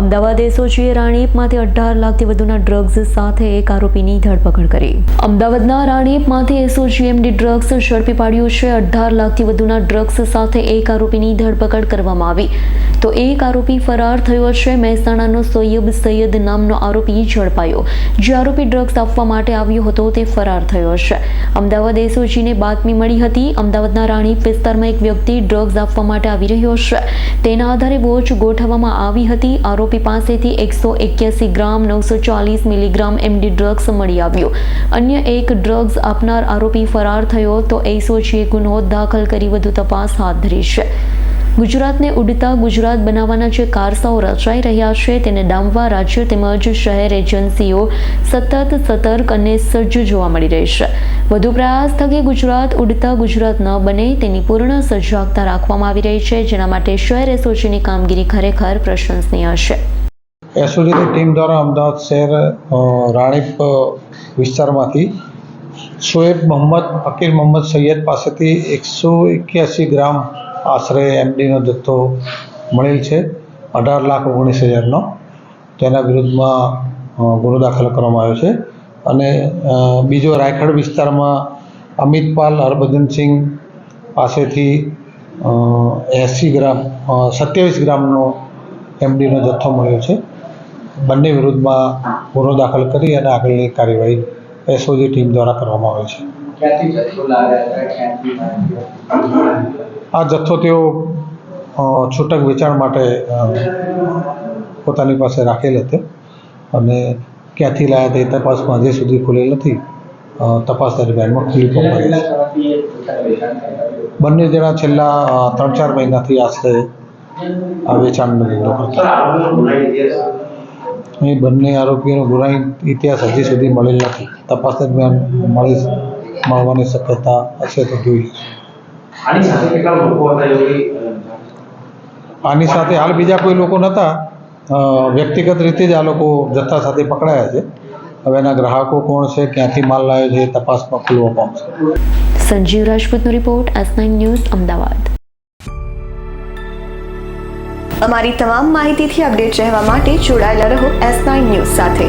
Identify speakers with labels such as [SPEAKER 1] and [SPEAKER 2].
[SPEAKER 1] અમદાવાદ એસઓજીએ રાણીપમાંથી 18 લાખથી વધુના ડ્રગ્સ સાથે એક આરોપીની ધરપકડ કરી. અમદાવાદના રાણીપમાંથી એસઓજીએ એમડી ડ્રગ્સ ઝડપી પાડ્યું છે. 18 લાખથી વધુના ડ્રગ્સ સાથે એક આરોપીની ધરપકડ કરવામાં આવી તો એક આરોપી ફરાર થયો છે. મહેસાણાનો સોયબ સૈયદ નામનો આરોપી ઝડપાયો. જે આરોપી ડ્રગ્સ આપવા માટે આવ્યો હતો તે ફરાર થયો છે. અમદાવાદ એસઓજીને બાતમી મળી હતી. અમદાવાદના રાણીપ વિસ્તારમાં એક વ્યક્તિ ડ્રગ્સ આપવા માટે આવી રહ્યો છે. તેના આધારે વોચ ગોઠવવામાં આવી હતી. આરોપી પાસેથી 181 ગ્રામ 940 મિલીગ્રામ એમડી ડ્રગ્સ મળી આવ્યો. અન્ય એક ડ્રગ્સ આપનાર આરોપી ફરાર થયો તો એસઓજીએ ગુનો દાખલ કરી વધુ તપાસ હાથ ધરી છે. ગુજરાતને ઉડતા ગુજરાત બનાવવાના જે કારસાઓ રચાઈ રહ્યા છે તેને ડામવા રાજ્ય તેમજ શહેર એજન્સીઓ સતત સતર્ક અને સજ્જ જોવા મળી રહી છે. વધુ પ્રયાસ થકી ગુજરાત ઉડતા ગુજરાત ન બને તેની પૂર્ણ સજાગતા રાખવામાં આવી રહી છે, જેના માટે શહેર એસઓજીની કામગીરી ખરેખર પ્રશંસનીય છે.
[SPEAKER 2] એસઓજીની ટીમ દ્વારા અમદાવાદ શહેર રાણીપ વિસ્તારમાંથી શોએબ મોહમ્મદ ફકીર મોહમ્મદ સૈયદ પાસેથી 181 ગ્રામ આશરે એમડીનો જથ્થો મળેલ છે, 18,19,000નો. તેના વિરુદ્ધમાં ગુનો દાખલ કરવામાં આવ્યો છે. અને બીજો રાયખડ વિસ્તારમાં અમિતપાલ હરભજનસિંહ પાસેથી 27 ગ્રામનો એમડીનો જથ્થો મળ્યો છે. બંને વિરુદ્ધમાં ગુનો દાખલ કરી અને આગળની કાર્યવાહી એસઓજી ટીમ દ્વારા કરવામાં આવે છે. આ જથ્થો તેઓ છૂટક વેચાણ માટે પોતાની પાસે રાખેલ હતો અને ક્યાંથી લાવ્યા તે તપાસમાં હજી સુધી ખુલેલ નથી. તપાસ દરમિયાનમાં ખુલ્લી પકડાઈ છે. બંને જણા છેલ્લા 3-4 મહિનાથી આશરે આ વેચાણનો ધંધો કરતા. અહીં બંને આરોપીઓનો ગુનાહિત ઇતિહાસ હજી સુધી મળેલ નથી. તપાસ દરમિયાન મળવાની શક્યતા હશે તો જોઈ. આની સાથે હાલ બીજા કોઈ લોકો નહોતા. વ્યક્તિગત રીતે જ આ લોકો જથ્થા સાથે પકડાયા છે. હવે એના ગ્રાહકો કોણ છે, ક્યાંથી માલ લાવ્યો છે, એ તપાસમાં ખુલવા પામશે.
[SPEAKER 1] સંજીવ રાજપૂતનો રિપોર્ટ, S9 ન્યૂઝ, અમદાવાદ.
[SPEAKER 3] અમારી તમામ માહિતીથી અપડેટ રહેવા માટે જોડાયેલા રહો S9 ન્યૂઝ સાથે.